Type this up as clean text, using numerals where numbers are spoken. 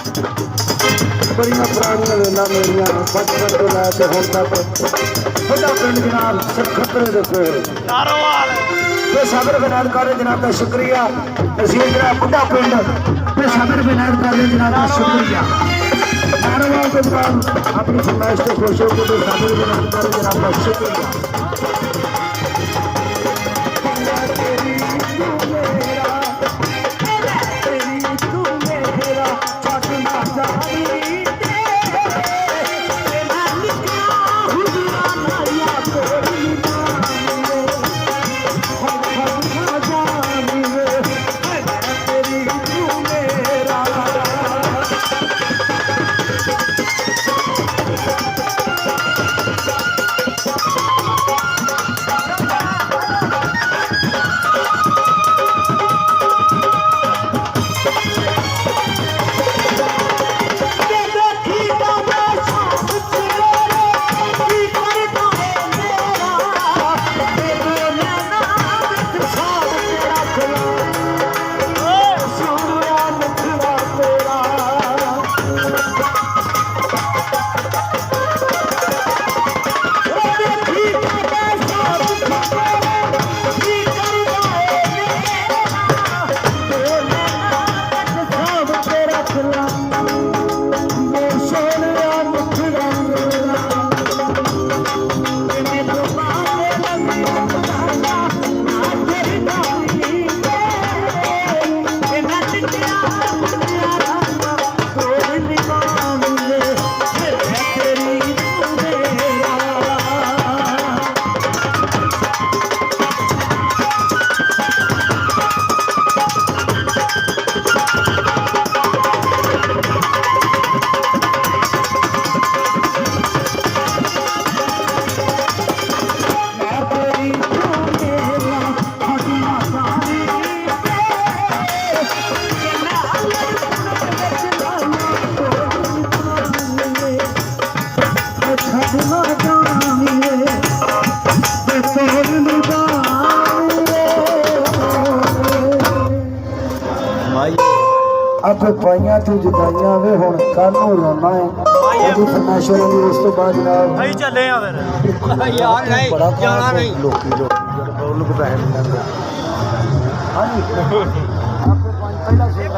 बड़िया पुरानिया वेला मेरिया बचपन तो लैके हुण तक बड़ा पिंड जनाब खतरे दे कोल ते साबिर विनायत कॉलेज जनाब का शुक्रिया नसीर जनाब बुढ़ा पिंड ते साबिर विनायत कॉलेज जनाब का शुक्रिया नारोवाल के जनाब अपनी फरमाइश से खुश होकर तो साबिर विनायत कॉलेज जनाब का शुक्रिया। अब पाइया तू जुदाइया वे हुण कल नूं रोना है ओदी फरमाइश होंदी उस तो बाद जनाब ਅਸੀਂ ਚੱਲੇ ਆ ਫਿਰ यार नहीं जाना नहीं लोकी लोग पैसे नहीं देंगे हाँ जी आपको पहला से